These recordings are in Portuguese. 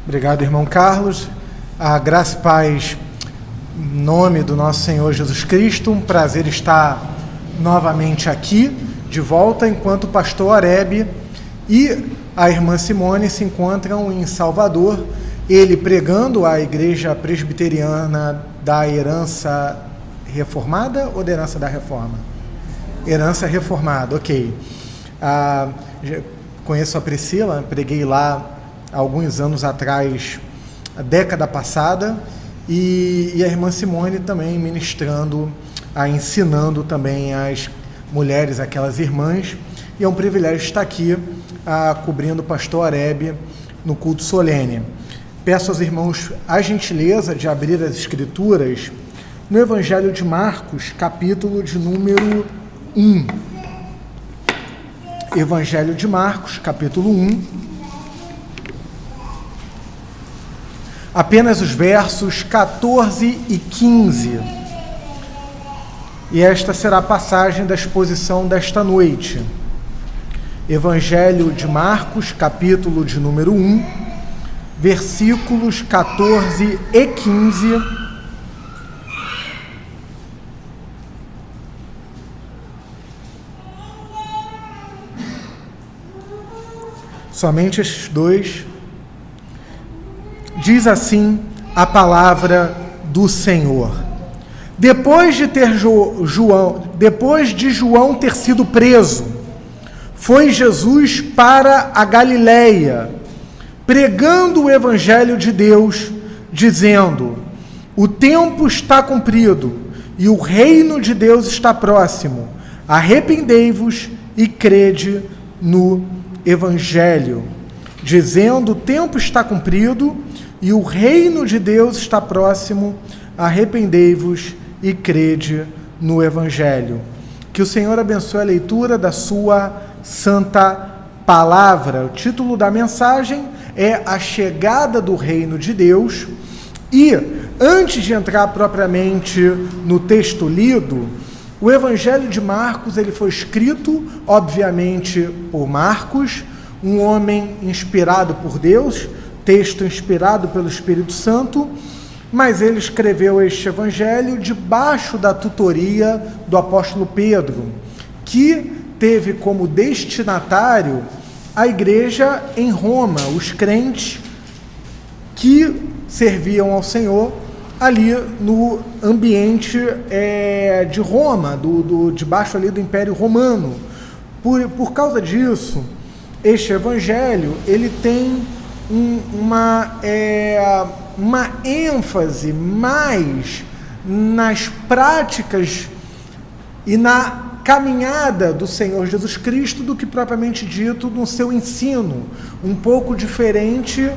Obrigado, irmão Carlos. A graça e paz, em nome do nosso Senhor Jesus Cristo. Um prazer estar novamente aqui, de volta, enquanto o pastor Arebe e a irmã Simone se encontram em Salvador, ele pregando a igreja presbiteriana da herança reformada ou da herança da reforma? Herança reformada, ok. Conheço a Priscila, preguei lá alguns anos atrás, a década passada, e a irmã Simone também ministrando, ensinando também as mulheres, aquelas irmãs, e é um privilégio estar aqui cobrindo o pastor Arebe no culto solene. Peço aos irmãos a gentileza de abrir as escrituras no Evangelho de Marcos, capítulo de número 1. Evangelho de Marcos, capítulo 1. Apenas os versos 14 e 15. E esta será a passagem da exposição desta noite. Evangelho de Marcos, capítulo de número 1, versículos 14 e 15. Somente estes dois. Diz assim a palavra do Senhor. Depois de João ter sido preso, foi Jesus para a Galileia, pregando o evangelho de Deus, dizendo: o tempo está cumprido e o reino de Deus está próximo. Arrependei-vos e crede no evangelho. Dizendo: o tempo está cumprido e o reino de Deus está próximo, arrependei-vos e crede no Evangelho. Que o Senhor abençoe a leitura da sua santa palavra. O título da mensagem é A Chegada do Reino de Deus. E, antes de entrar propriamente no texto lido, o Evangelho de Marcos ele foi escrito, obviamente, por Marcos, um homem inspirado por Deus, texto inspirado pelo Espírito Santo, mas ele escreveu este evangelho debaixo da tutoria do apóstolo Pedro, que teve como destinatário a igreja em Roma, os crentes que serviam ao Senhor ali no ambiente de Roma, debaixo ali do Império Romano. Por causa disso, este evangelho ele tem uma ênfase mais nas práticas e na caminhada do Senhor Jesus Cristo do que propriamente dito no seu ensino, um pouco diferente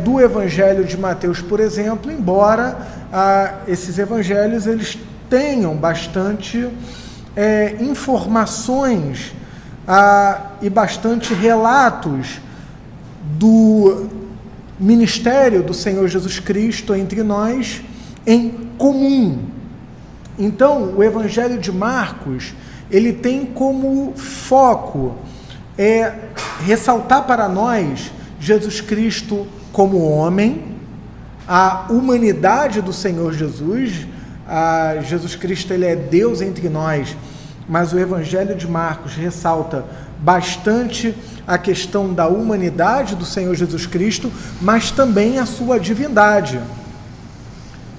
do Evangelho de Mateus, por exemplo, embora esses evangelhos eles tenham bastante informações e bastante relatos do ministério do Senhor Jesus Cristo entre nós em comum. Então, o Evangelho de Marcos, ele tem como foco ressaltar para nós Jesus Cristo como homem, a humanidade do Senhor Jesus. Jesus Cristo ele é Deus entre nós, mas o Evangelho de Marcos ressalta bastante a questão da humanidade do Senhor Jesus Cristo, mas também a sua divindade.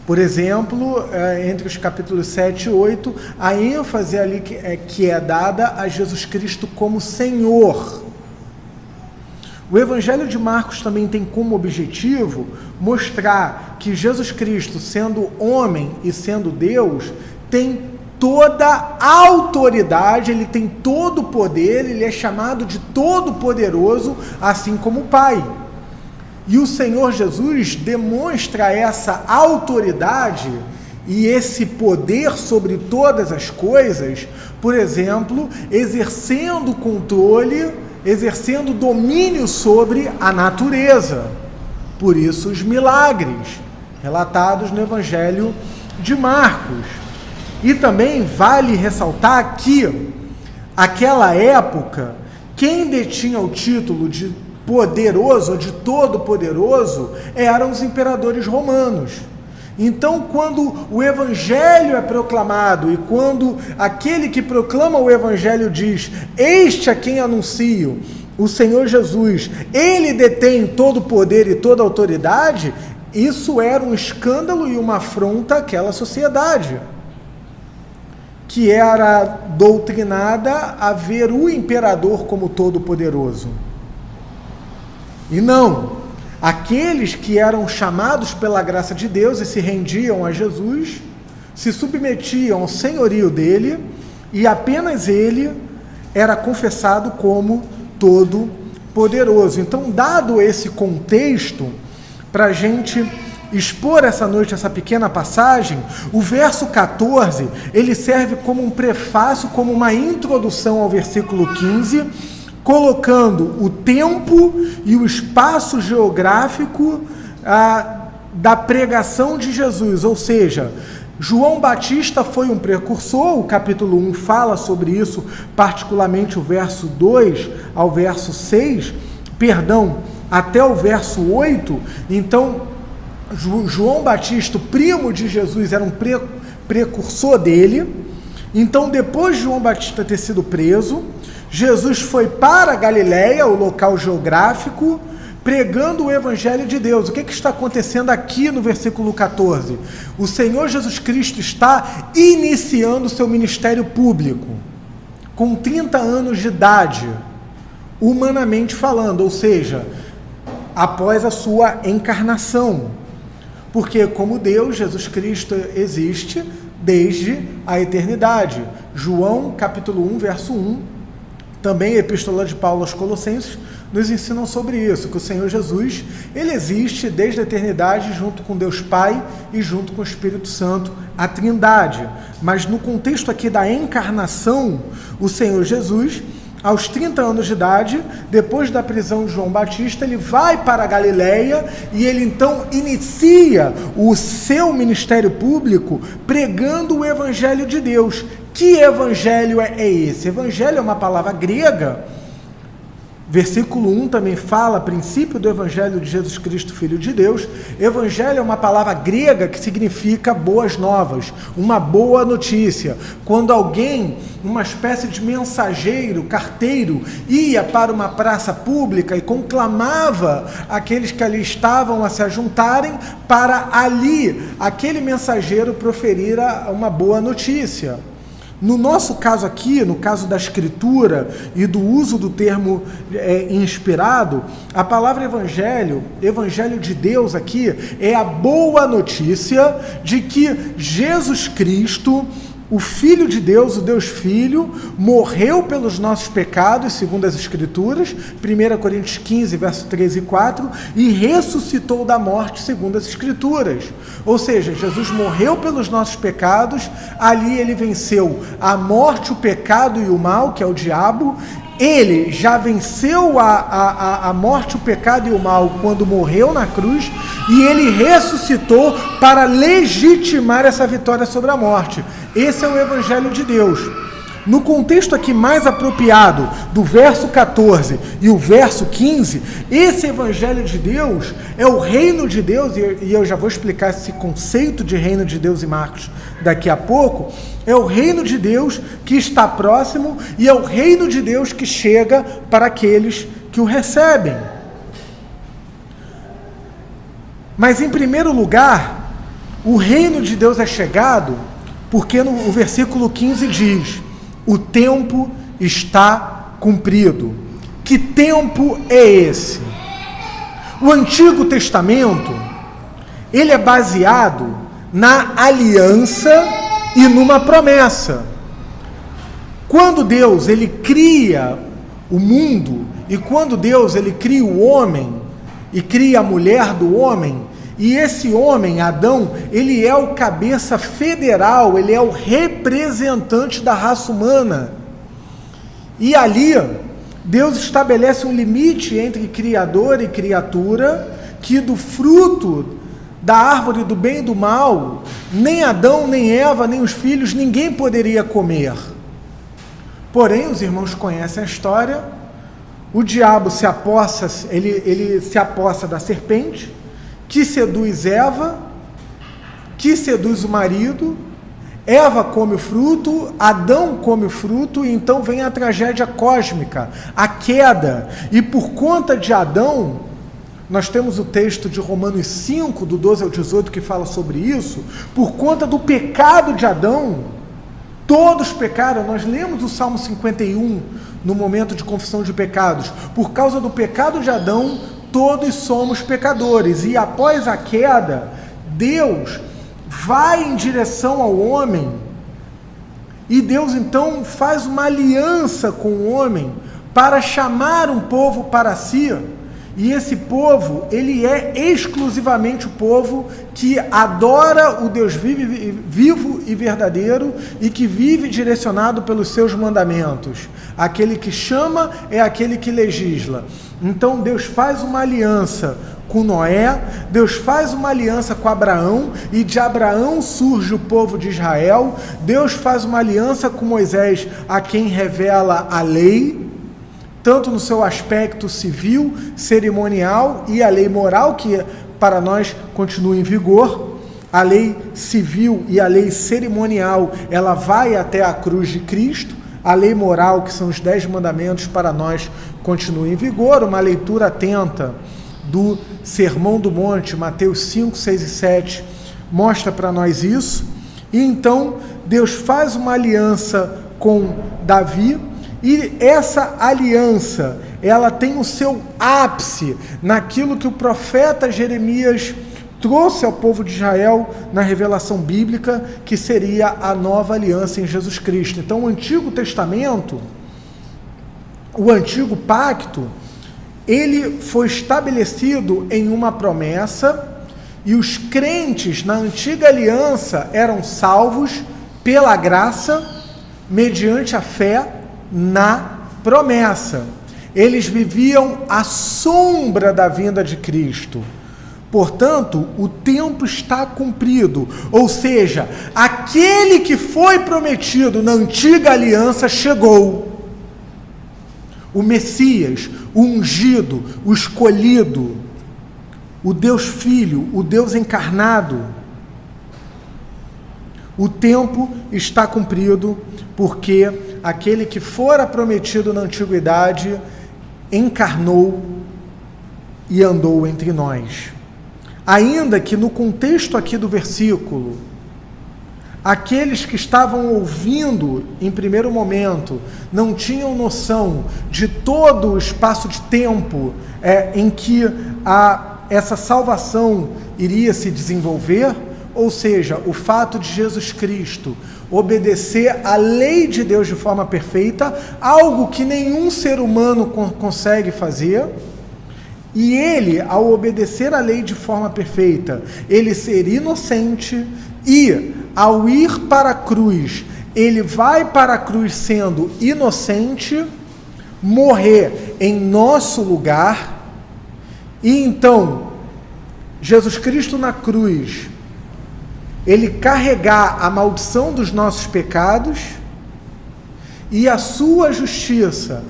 Por exemplo, entre os capítulos 7 e 8, a ênfase ali que é dada a Jesus Cristo como Senhor. O Evangelho de Marcos também tem como objetivo mostrar que Jesus Cristo, sendo homem e sendo Deus, tem toda a autoridade, ele tem todo o poder, ele é chamado de Todo-Poderoso, assim como o Pai. E o Senhor Jesus demonstra essa autoridade e esse poder sobre todas as coisas, por exemplo, exercendo controle, exercendo domínio sobre a natureza. Por isso os milagres relatados no Evangelho de Marcos. E também vale ressaltar que, aquela época, quem detinha o título de poderoso, ou de todo poderoso, eram os imperadores romanos. Então, quando o evangelho é proclamado e quando aquele que proclama o evangelho diz: este a quem anuncio, o Senhor Jesus, ele detém todo o poder e toda a autoridade, isso era um escândalo e uma afronta àquela sociedade, que era doutrinada a ver o imperador como todo poderoso. E não, aqueles que eram chamados pela graça de Deus e se rendiam a Jesus, se submetiam ao senhorio dele, e apenas ele era confessado como todo poderoso. Então, dado esse contexto, para a gente expor essa noite essa pequena passagem, o verso 14, ele serve como um prefácio, como uma introdução ao versículo 15, colocando o tempo e o espaço geográfico da pregação de Jesus, ou seja, João Batista foi um precursor, o capítulo 1 fala sobre isso, particularmente o verso 2 ao verso 6, até o verso 8, então João Batista, primo de Jesus, era um precursor dele. Então, depois de João Batista ter sido preso, Jesus foi para Galiléia, o local geográfico, pregando o evangelho de Deus. O que está acontecendo aqui no versículo 14? O Senhor Jesus Cristo está iniciando o seu ministério público, com 30 anos de idade, humanamente falando, ou seja, após a sua encarnação. Porque como Deus, Jesus Cristo existe desde a eternidade. João, capítulo 1, verso 1, também a epístola de Paulo aos Colossenses, nos ensinam sobre isso, que o Senhor Jesus, ele existe desde a eternidade junto com Deus Pai e junto com o Espírito Santo, a Trindade. Mas no contexto aqui da encarnação, o Senhor Jesus, aos 30 anos de idade, depois da prisão de João Batista, ele vai para a Galiléia e ele então inicia o seu ministério público pregando o Evangelho de Deus. Que evangelho é esse? Evangelho é uma palavra grega. Versículo 1 também fala, princípio do Evangelho de Jesus Cristo, Filho de Deus. Evangelho é uma palavra grega que significa boas novas, uma boa notícia. Quando alguém, uma espécie de mensageiro, carteiro, ia para uma praça pública e conclamava aqueles que ali estavam a se ajuntarem para ali, aquele mensageiro proferir uma boa notícia. No nosso caso aqui, no caso da escritura e do uso do termo inspirado, a palavra evangelho de Deus aqui, é a boa notícia de que Jesus Cristo, o Filho de Deus, o Deus Filho, morreu pelos nossos pecados, segundo as Escrituras, 1 Coríntios 15, verso 13 e 4, e ressuscitou da morte, segundo as Escrituras. Ou seja, Jesus morreu pelos nossos pecados, ali ele venceu a morte, o pecado e o mal, que é o diabo. Ele já venceu a morte, o pecado e o mal quando morreu na cruz, e ele ressuscitou para legitimar essa vitória sobre a morte. Esse é o Evangelho de Deus. No contexto aqui mais apropriado do verso 14 e o verso 15, esse Evangelho de Deus é o reino de Deus, e eu já vou explicar esse conceito de reino de Deus em Marcos daqui a pouco. É o reino de Deus que está próximo e é o reino de Deus que chega para aqueles que o recebem. Mas em primeiro lugar, o reino de Deus é chegado porque o versículo 15 diz: o tempo está cumprido. Que tempo é esse? O Antigo Testamento, ele é baseado na aliança e numa promessa. Quando Deus ele cria o mundo, e quando Deus ele cria o homem, e cria a mulher do homem, e esse homem, Adão, ele é o cabeça federal, ele é o representante da raça humana. E ali, Deus estabelece um limite entre criador e criatura, que do fruto da árvore do bem e do mal, nem Adão, nem Eva, nem os filhos, ninguém poderia comer. Porém, os irmãos conhecem a história, o diabo se apossa, ele se apossa da serpente, que seduz Eva, que seduz o marido. Eva come o fruto, Adão come o fruto, e então vem a tragédia cósmica, a queda. E por conta de Adão, nós temos o texto de Romanos 5, do 12 ao 18, que fala sobre isso. Por conta do pecado de Adão, todos pecaram. Nós lemos o Salmo 51 no momento de confissão de pecados. Por causa do pecado de Adão, todos somos pecadores. E após a queda, Deus vai em direção ao homem, e Deus então faz uma aliança com o homem para chamar um povo para si. E esse povo, ele é exclusivamente o povo que adora o Deus vivo e verdadeiro, e que vive direcionado pelos seus mandamentos. Aquele que chama é aquele que legisla. Então Deus faz uma aliança com Noé, Deus faz uma aliança com Abraão, e de Abraão surge o povo de Israel. Deus faz uma aliança com Moisés, a quem revela a lei, tanto no seu aspecto civil, cerimonial, e a lei moral, que para nós continua em vigor. A lei civil e a lei cerimonial, ela vai até a cruz de Cristo. A lei moral, que são os 10 mandamentos, para nós continua em vigor. Uma leitura atenta do Sermão do Monte, Mateus 5, 6 e 7, mostra para nós isso. E então Deus faz uma aliança com Davi, e essa aliança, ela tem o seu ápice naquilo que o profeta Jeremias trouxe ao povo de Israel na revelação bíblica, que seria a nova aliança em Jesus Cristo. Então o Antigo Testamento, o Antigo Pacto, ele foi estabelecido em uma promessa, e os crentes na antiga aliança eram salvos pela graça, mediante a fé na promessa. Eles viviam à sombra da vinda de Cristo. Portanto, o tempo está cumprido, ou seja, aquele que foi prometido na antiga aliança chegou. O Messias, o ungido, o escolhido, o Deus Filho, o Deus encarnado. O tempo está cumprido, porque aquele que fora prometido na antiguidade encarnou e andou entre nós. Ainda que no contexto aqui do versículo, aqueles que estavam ouvindo em primeiro momento não tinham noção de todo o espaço de tempo em que essa salvação iria se desenvolver, ou seja, o fato de Jesus Cristo obedecer à lei de Deus de forma perfeita, algo que nenhum ser humano consegue fazer. E ele, ao obedecer à lei de forma perfeita, ele ser inocente, e ao ir para a cruz, ele vai para a cruz sendo inocente, morrer em nosso lugar. E então, Jesus Cristo na cruz, ele carregar a maldição dos nossos pecados, e a sua justiça,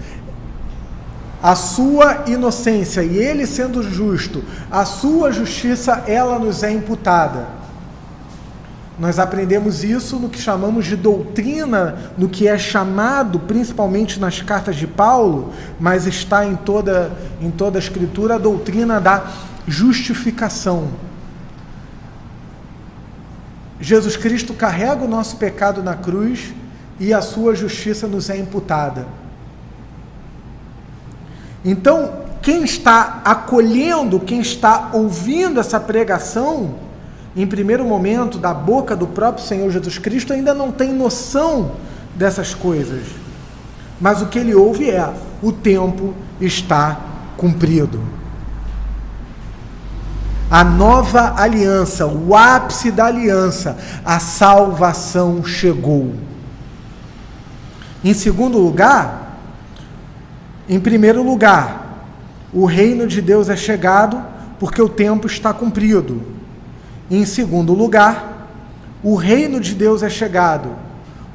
a sua inocência, e ele sendo justo, a sua justiça, ela nos é imputada. Nós aprendemos isso no que chamamos de doutrina, no que é chamado, principalmente nas cartas de Paulo, mas está em toda a Escritura, a doutrina da justificação. Jesus Cristo carrega o nosso pecado na cruz, e a sua justiça nos é imputada. Então, quem está acolhendo, quem está ouvindo essa pregação, em primeiro momento, da boca do próprio Senhor Jesus Cristo, ainda não tem noção dessas coisas. Mas o que ele ouve é: o tempo está cumprido. A nova aliança, o ápice da aliança, a salvação chegou. Em segundo lugar, em primeiro lugar, o reino de Deus é chegado porque o tempo está cumprido. Em segundo lugar, o reino de Deus é chegado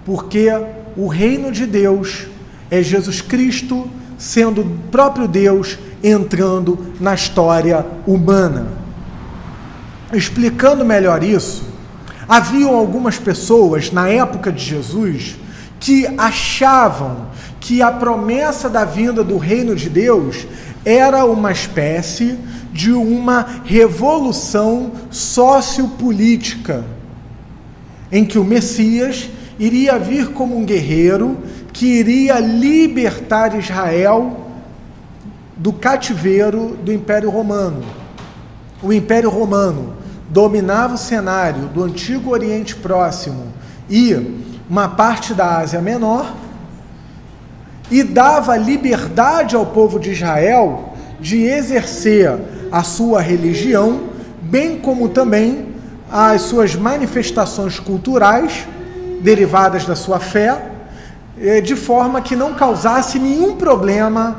porque o reino de Deus é Jesus Cristo sendo o próprio Deus entrando na história humana. Explicando melhor isso, haviam algumas pessoas na época de Jesus que achavam que a promessa da vinda do reino de Deus era uma espécie de uma revolução sociopolítica, em que o Messias iria vir como um guerreiro que iria libertar Israel do cativeiro do Império Romano. O Império Romano dominava o cenário do Antigo Oriente Próximo e uma parte da Ásia Menor e dava liberdade ao povo de Israel de exercer a sua religião, bem como também as suas manifestações culturais derivadas da sua fé, de forma que não causasse nenhum problema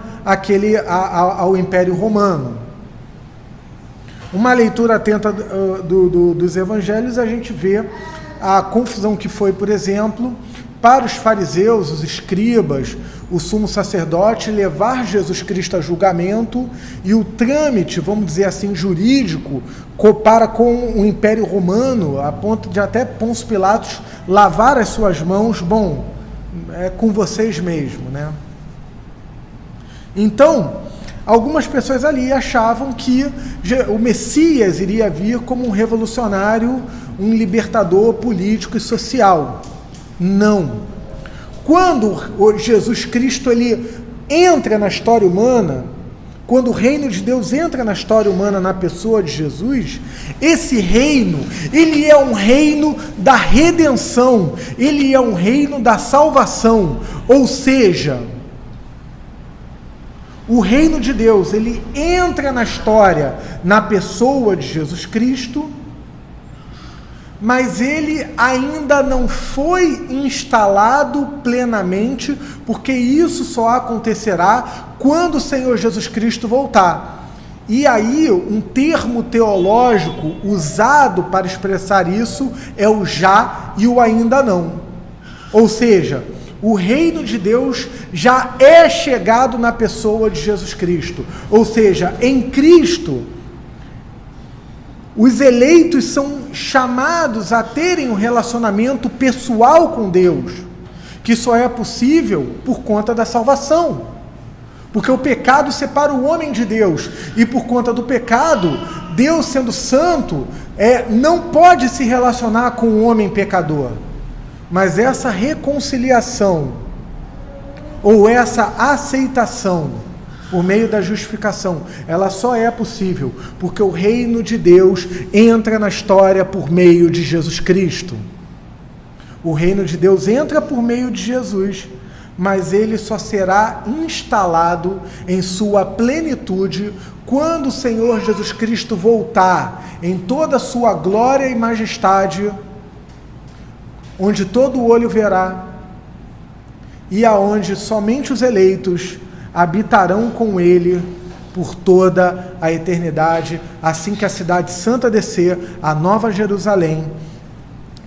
ao Império Romano. Uma leitura atenta dos evangelhos, a gente vê a confusão que foi, por exemplo, para os fariseus, os escribas, o sumo sacerdote, levar Jesus Cristo a julgamento e o trâmite, vamos dizer assim, jurídico, para com o Império Romano, a ponto de até Pôncio Pilatos lavar as suas mãos, bom, é com vocês mesmo, né? Então, algumas pessoas ali achavam que o Messias iria vir como um revolucionário, um libertador político e social. Não. Quando Jesus Cristo ele entra na história humana, quando o reino de Deus entra na história humana na pessoa de Jesus, esse reino, ele é um reino da redenção, ele é um reino da salvação, ou seja, o reino de Deus, ele entra na história, na pessoa de Jesus Cristo, mas ele ainda não foi instalado plenamente, porque isso só acontecerá quando o Senhor Jesus Cristo voltar. E aí, um termo teológico usado para expressar isso é o já e o ainda não. Ou seja, o reino de Deus já é chegado na pessoa de Jesus Cristo. Ou seja, em Cristo, os eleitos são chamados a terem um relacionamento pessoal com Deus, que só é possível por conta da salvação. Porque o pecado separa o homem de Deus, e por conta do pecado, Deus, sendo santo, não pode se relacionar com o homem pecador. Mas essa reconciliação, ou essa aceitação, por meio da justificação, ela só é possível porque o reino de Deus entra na história por meio de Jesus Cristo. O reino de Deus entra por meio de Jesus, mas ele só será instalado em sua plenitude quando o Senhor Jesus Cristo voltar em toda a sua glória e majestade, onde todo olho verá, e aonde somente os eleitos habitarão com ele por toda a eternidade, assim que a cidade santa descer, a nova Jerusalém,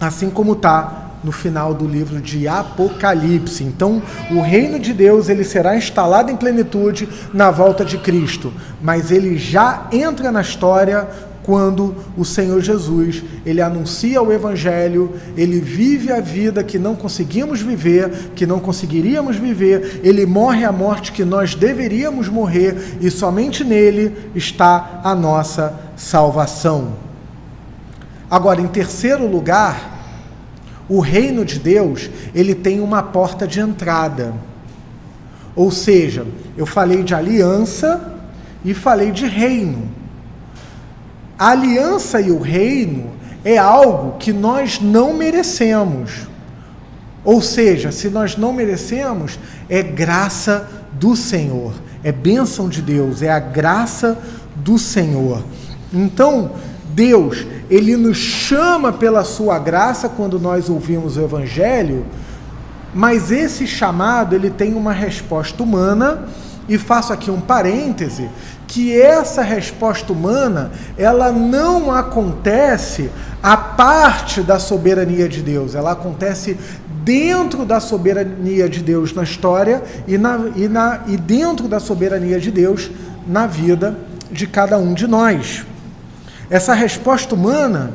assim como está no final do livro de Apocalipse. Então, o reino de Deus ele será instalado em plenitude na volta de Cristo, mas ele já entra na história quando o Senhor Jesus, ele anuncia o Evangelho, ele vive a vida que não conseguimos viver, que não conseguiríamos viver, ele morre a morte que nós deveríamos morrer, e somente nele está a nossa salvação. Agora, em terceiro lugar, o reino de Deus, ele tem uma porta de entrada. Ou seja, eu falei de aliança e falei de reino. A aliança e o reino é algo que nós não merecemos. Ou seja, se nós não merecemos, é graça do Senhor, é bênção de Deus, é a graça do Senhor. Então, Deus, ele nos chama pela sua graça quando nós ouvimos o Evangelho, mas esse chamado, ele tem uma resposta humana, e faço aqui um parêntese, que essa resposta humana, ela não acontece à parte da soberania de Deus, ela acontece dentro da soberania de Deus na história e dentro da soberania de Deus na vida de cada um de nós. Essa resposta humana,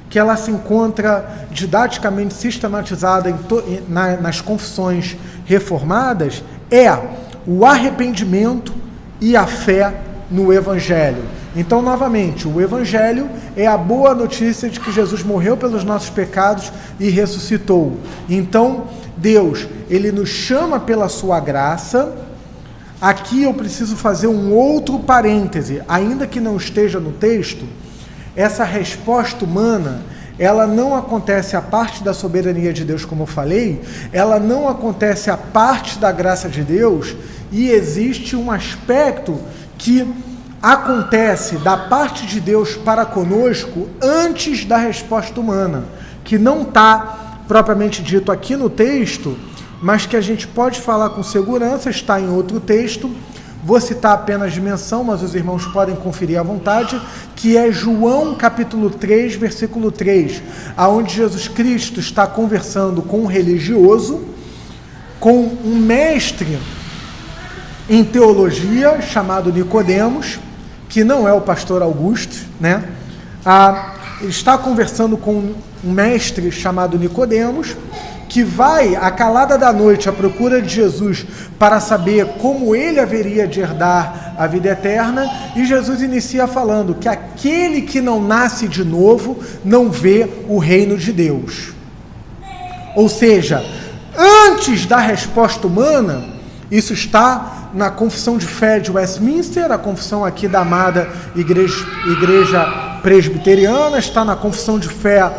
que ela se encontra didaticamente sistematizada nas confissões reformadas, é o arrependimento e a fé no Evangelho. Então, novamente, o Evangelho é a boa notícia de que Jesus morreu pelos nossos pecados e ressuscitou. Então, Deus, Ele nos chama pela sua graça. Aqui eu preciso fazer um outro parêntese, ainda que não esteja no texto. Essa resposta humana, ela não acontece a parte da soberania de Deus, como eu falei, ela não acontece a parte da graça de Deus, e existe um aspecto que acontece da parte de Deus para conosco antes da resposta humana, que não está propriamente dito aqui no texto, mas que a gente pode falar com segurança, está em outro texto. Vou citar apenas de menção, mas os irmãos podem conferir à vontade, que é João capítulo 3, versículo 3, aonde Jesus Cristo está conversando com um religioso, com um mestre em teologia chamado Nicodemos, que não é o pastor Augusto, né? Ele está conversando com um mestre chamado Nicodemos, que vai à calada da noite à procura de Jesus para saber como ele haveria de herdar a vida eterna, e Jesus inicia falando que aquele que não nasce de novo não vê o reino de Deus. Ou seja, antes da resposta humana, isso está na Confissão de Fé de Westminster, a confissão aqui da amada Igreja Presbiteriana, está na Confissão de Fé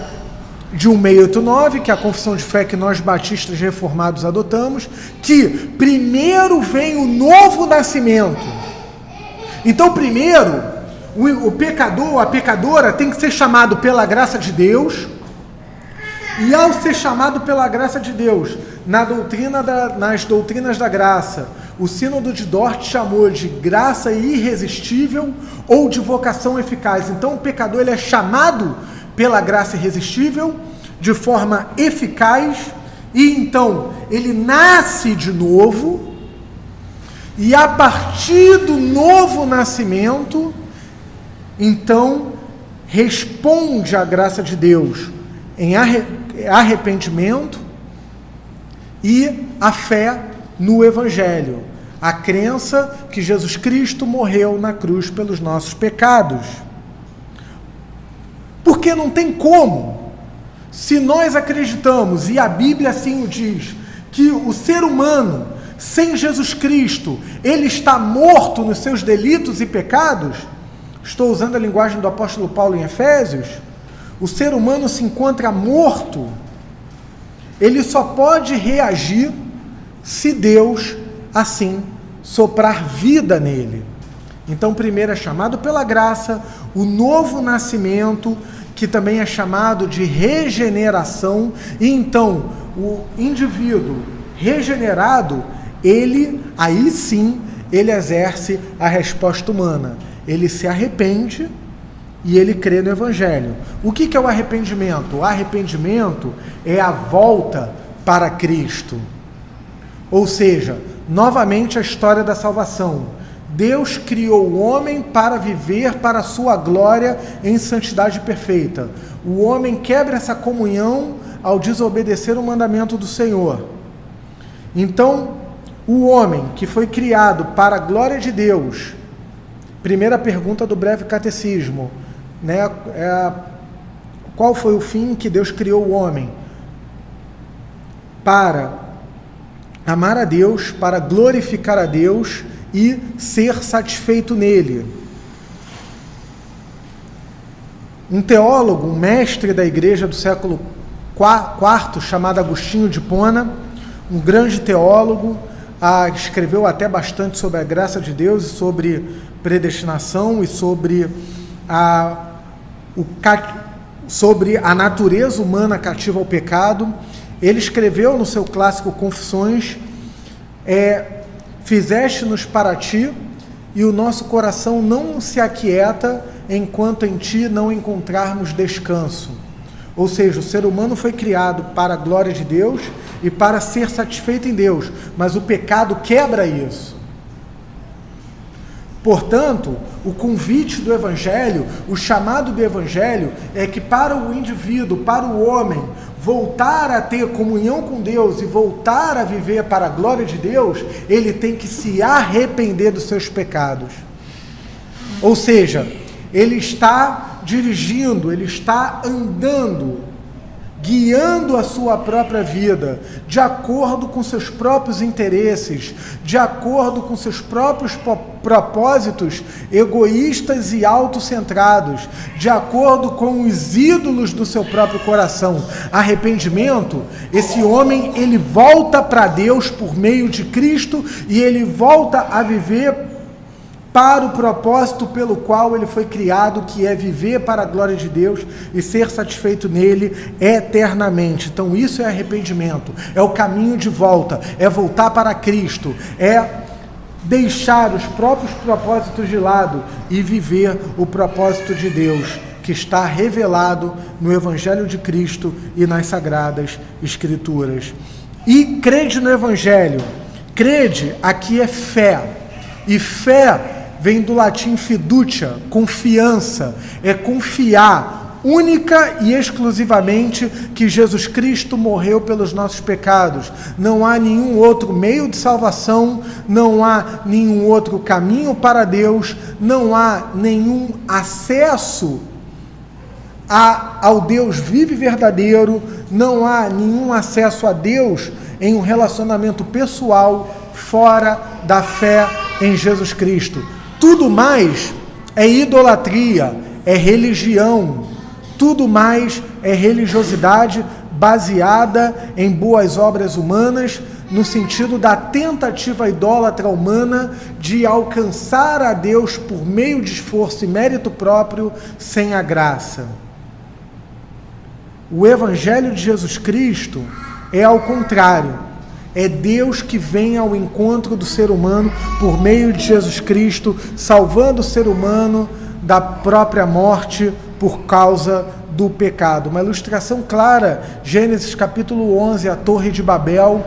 de 1689, que é a confissão de fé que nós batistas reformados adotamos, que primeiro vem o novo nascimento. Então, primeiro, o pecador, a pecadora, tem que ser chamado pela graça de Deus, e ao ser chamado pela graça de Deus, nas doutrinas da graça, o Sínodo de Dort chamou de graça irresistível ou de vocação eficaz. Então, o pecador ele é chamado pela graça irresistível, de forma eficaz, e então ele nasce de novo, e a partir do novo nascimento, então responde à graça de Deus em arrependimento e a fé no Evangelho, a crença que Jesus Cristo morreu na cruz pelos nossos pecados. Porque não tem como, se nós acreditamos, e a Bíblia assim o diz, que o ser humano, sem Jesus Cristo, ele está morto nos seus delitos e pecados, estou usando a linguagem do apóstolo Paulo em Efésios, o ser humano se encontra morto, ele só pode reagir se Deus, assim, soprar vida nele. Então, primeiro é chamado pela graça, o novo nascimento, que também é chamado de regeneração, e então o indivíduo regenerado, aí sim, ele exerce a resposta humana. Ele se arrepende e ele crê no Evangelho. O que é o arrependimento? O arrependimento é a volta para Cristo. Ou seja, novamente a história da salvação. Deus criou o homem para viver para a sua glória em santidade perfeita. O homem quebra essa comunhão ao desobedecer o mandamento do Senhor. Então, o homem que foi criado para a glória de Deus, primeira pergunta do breve catecismo, né? Qual foi o fim que Deus criou o homem? Para amar a Deus, para glorificar a Deus e ser satisfeito nele. Um teólogo, um mestre da igreja do século IV, chamado Agostinho de Hipona, um grande teólogo, escreveu até bastante sobre a graça de Deus e sobre predestinação e sobre a natureza humana cativa ao pecado. Ele escreveu no seu clássico Confissões, fizeste-nos para ti, e o nosso coração não se aquieta enquanto em ti não encontrarmos descanso. Ou seja, o ser humano foi criado para a glória de Deus, e para ser satisfeito em Deus, mas o pecado quebra isso. Portanto, o convite do Evangelho, o chamado do Evangelho é que para o indivíduo, para o homem, voltar a ter comunhão com Deus e voltar a viver para a glória de Deus, ele tem que se arrepender dos seus pecados. Ou seja, ele está dirigindo, ele está andando, guiando a sua própria vida, de acordo com seus próprios interesses, de acordo com seus próprios propósitos egoístas e autocentrados, de acordo com os ídolos do seu próprio coração. Arrependimento, esse homem, ele volta para Deus por meio de Cristo e ele volta a viver para o propósito pelo qual ele foi criado, que é viver para a glória de Deus e ser satisfeito nele eternamente. Então isso é arrependimento, é o caminho de volta, é voltar para Cristo, é deixar os próprios propósitos de lado e viver o propósito de Deus, que está revelado no Evangelho de Cristo e nas Sagradas Escrituras. E crede no Evangelho. Crede aqui é fé, e fé vem do latim fiducia, confiança, é confiar única e exclusivamente que Jesus Cristo morreu pelos nossos pecados. Não há nenhum outro meio de salvação, não há nenhum outro caminho para Deus, não há nenhum acesso ao Deus vivo e verdadeiro, não há nenhum acesso a Deus em um relacionamento pessoal fora da fé em Jesus Cristo. Tudo mais é idolatria, é religião, tudo mais é religiosidade baseada em boas obras humanas, no sentido da tentativa idólatra humana de alcançar a Deus por meio de esforço e mérito próprio, sem a graça. O Evangelho de Jesus Cristo é ao contrário. É Deus que vem ao encontro do ser humano por meio de Jesus Cristo, salvando o ser humano da própria morte por causa do pecado. Uma ilustração clara, Gênesis capítulo 11, a Torre de Babel,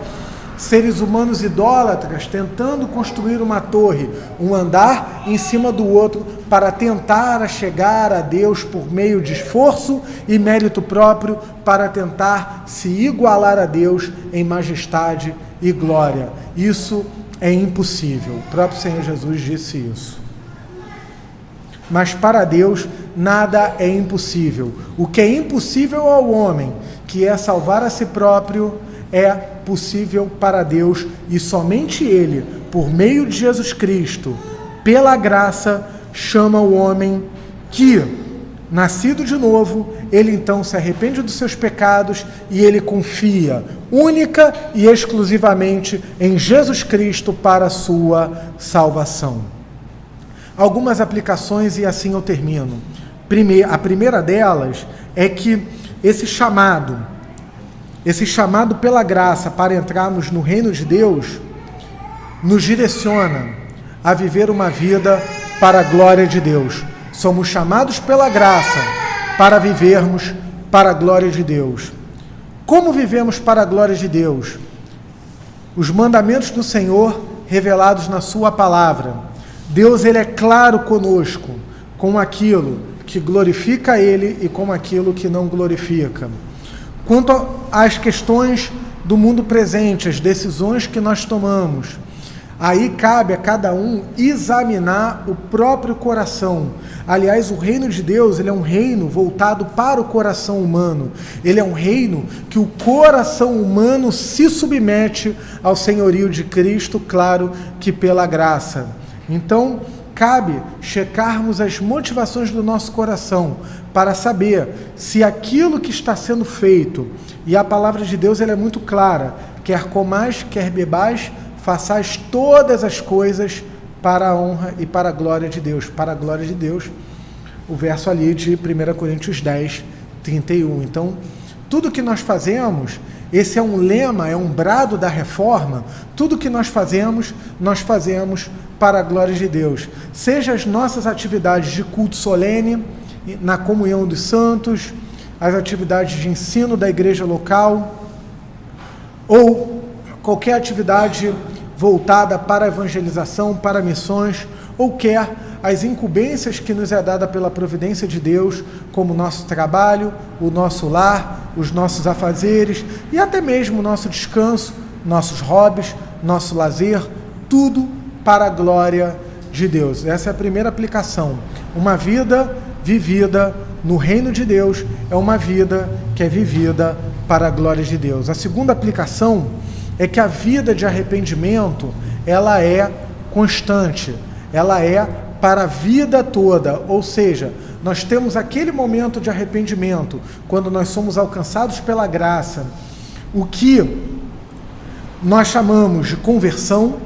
seres humanos idólatras tentando construir uma torre, um andar em cima do outro, para tentar chegar a Deus por meio de esforço e mérito próprio, para tentar se igualar a Deus em majestade e glória. Isso é impossível. O próprio Senhor Jesus disse isso. Mas para Deus nada é impossível. O que é impossível ao homem, que é salvar a si próprio, é possível para Deus, e somente Ele, por meio de Jesus Cristo, pela graça, chama o homem que, nascido de novo, ele então se arrepende dos seus pecados e ele confia única e exclusivamente em Jesus Cristo para a sua salvação. Algumas aplicações e assim eu termino. A primeira delas é que esse chamado pela graça para entrarmos no reino de Deus, nos direciona a viver uma vida para a glória de Deus. Somos chamados pela graça para vivermos para a glória de Deus. Como vivemos para a glória de Deus? Os mandamentos do Senhor revelados na sua palavra. Deus, ele é claro conosco, com aquilo que glorifica Ele e com aquilo que não glorifica. Quanto às questões do mundo presente, as decisões que nós tomamos, aí cabe a cada um examinar o próprio coração. Aliás, o reino de Deus, ele é um reino voltado para o coração humano. Ele é um reino que o coração humano se submete ao senhorio de Cristo, claro que pela graça. Então, cabe checarmos as motivações do nosso coração para saber se aquilo que está sendo feito, e a palavra de Deus ela é muito clara, quer comais, quer bebais, façais todas as coisas para a honra e para a glória de Deus. Para a glória de Deus, o verso ali de 1 Coríntios 10, 31. Então, tudo que nós fazemos, esse é um lema, é um brado da reforma, tudo que nós fazemos para a glória de Deus. Seja as nossas atividades de culto solene, na comunhão dos santos, as atividades de ensino da igreja local, ou qualquer atividade voltada para a evangelização, para missões, ou quer as incumbências que nos é dada pela providência de Deus, como o nosso trabalho, o nosso lar, os nossos afazeres e até mesmo o nosso descanso, nossos hobbies, nosso lazer, tudo para a glória de Deus. Essa é a primeira aplicação. Uma vida vivida no reino de Deus é uma vida que é vivida para a glória de Deus. A segunda aplicação é que a vida de arrependimento, ela é constante, ela é para a vida toda, ou seja, nós temos aquele momento de arrependimento, quando nós somos alcançados pela graça, o que nós chamamos de conversão,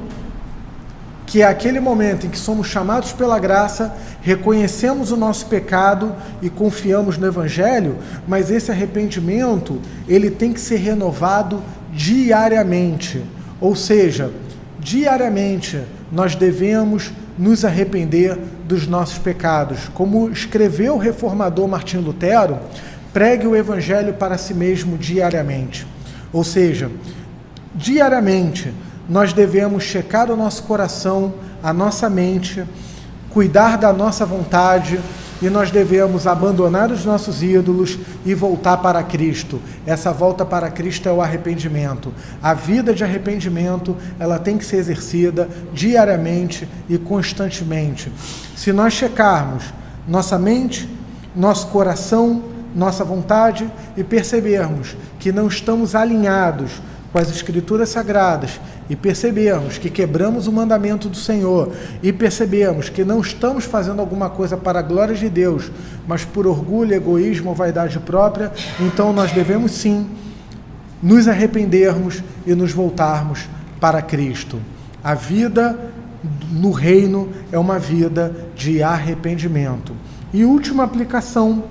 que é aquele momento em que somos chamados pela graça, reconhecemos o nosso pecado e confiamos no Evangelho, mas esse arrependimento, ele tem que ser renovado diariamente, ou seja, diariamente nós devemos nos arrepender dos nossos pecados. Como escreveu o reformador Martim Lutero, pregue o Evangelho para si mesmo diariamente, ou seja, diariamente nós devemos checar o nosso coração, a nossa mente, cuidar da nossa vontade, e nós devemos abandonar os nossos ídolos e voltar para Cristo. Essa volta para Cristo é o arrependimento. A vida de arrependimento, ela tem que ser exercida diariamente e constantemente. Se nós checarmos nossa mente, nosso coração, nossa vontade e percebermos que não estamos alinhados com as Escrituras Sagradas, e percebermos que quebramos o mandamento do Senhor, e percebermos que não estamos fazendo alguma coisa para a glória de Deus, mas por orgulho, egoísmo ou vaidade própria, então nós devemos sim nos arrependermos e nos voltarmos para Cristo. A vida no reino é uma vida de arrependimento. E última aplicação,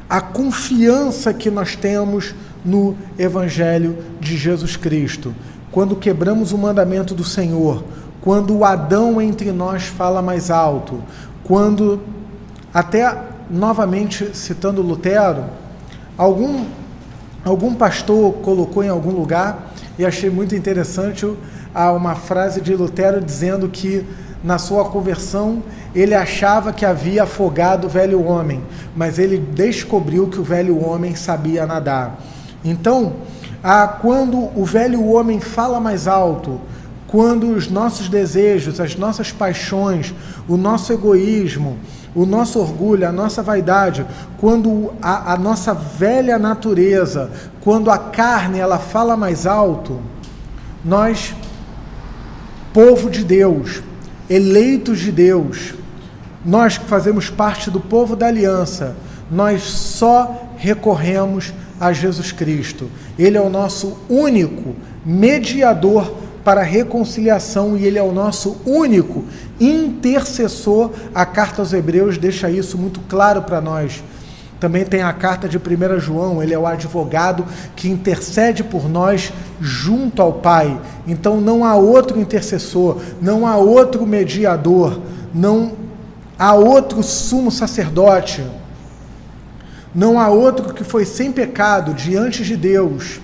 a confiança que nós temos no Evangelho de Jesus Cristo. Quando quebramos o mandamento do Senhor, quando o Adão entre nós fala mais alto, quando, até novamente citando Lutero, algum pastor colocou em algum lugar, e achei muito interessante uma frase de Lutero dizendo que na sua conversão ele achava que havia afogado o velho homem, mas ele descobriu que o velho homem sabia nadar. Então, quando o velho homem fala mais alto, quando os nossos desejos, as nossas paixões, o nosso egoísmo, o nosso orgulho, a nossa vaidade, quando a nossa velha natureza, quando a carne ela fala mais alto, nós, povo de Deus, eleitos de Deus, nós que fazemos parte do povo da aliança, nós só recorremos a Jesus Cristo. Ele é o nosso único mediador para a reconciliação e Ele é o nosso único intercessor. A carta aos Hebreus deixa isso muito claro para nós. Também tem a carta de 1 João, ele é o advogado que intercede por nós junto ao Pai. Então não há outro intercessor, não há outro mediador, não há outro sumo sacerdote, não há outro que foi sem pecado diante de Deus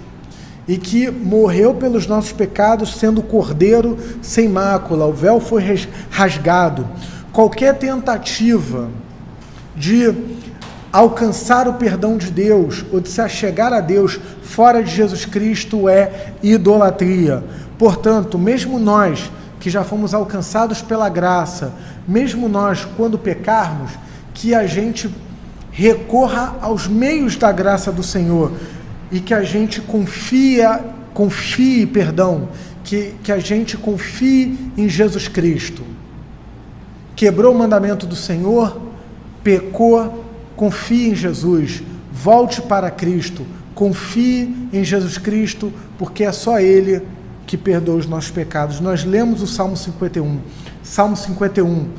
e que morreu pelos nossos pecados, sendo cordeiro sem mácula. O véu foi rasgado. Qualquer tentativa de alcançar o perdão de Deus ou de se achegar a Deus fora de Jesus Cristo é idolatria. Portanto, mesmo nós que já fomos alcançados pela graça, mesmo nós, quando pecarmos, que a gente recorra aos meios da graça do Senhor e que a gente confie, que a gente confie em Jesus Cristo. Quebrou o mandamento do Senhor, pecou, confie em Jesus, volte para Cristo, confie em Jesus Cristo, porque é só Ele que perdoa os nossos pecados. Nós lemos o Salmo 51. Salmo 51,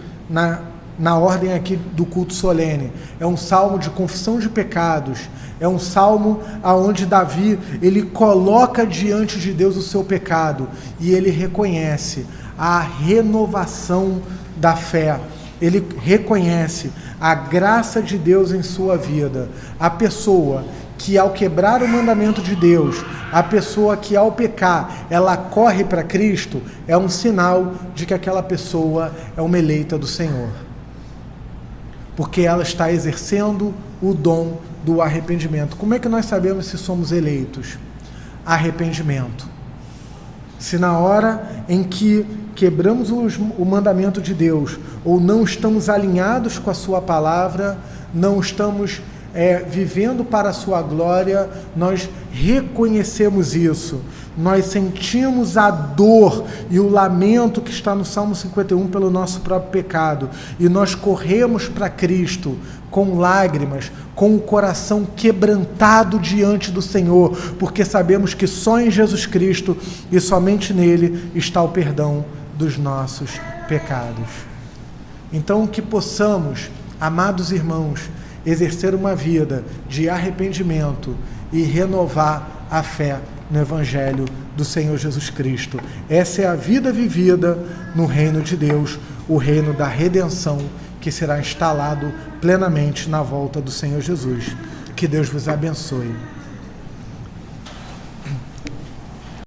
na ordem aqui do culto solene, é um salmo de confissão de pecados, é um salmo onde Davi, ele coloca diante de Deus o seu pecado, e ele reconhece a renovação da fé, ele reconhece a graça de Deus em sua vida. A pessoa que ao quebrar o mandamento de Deus, a pessoa que ao pecar, ela corre para Cristo, é um sinal de que aquela pessoa é uma eleita do Senhor. Porque ela está exercendo o dom do arrependimento. Como é que nós sabemos se somos eleitos? Arrependimento. Se na hora em que quebramos o mandamento de Deus, ou não estamos alinhados com a sua palavra, não estamos vivendo para a sua glória, nós reconhecemos isso, nós sentimos a dor e o lamento que está no Salmo 51 pelo nosso próprio pecado, e nós corremos para Cristo com lágrimas, com o coração quebrantado diante do Senhor, porque sabemos que só em Jesus Cristo e somente nele está o perdão dos nossos pecados. Então, que possamos, amados irmãos, exercer uma vida de arrependimento e renovar a fé no Evangelho do Senhor Jesus Cristo. Essa é a vida vivida no reino de Deus, o reino da redenção, que será instalado plenamente na volta do Senhor Jesus. Que Deus vos abençoe.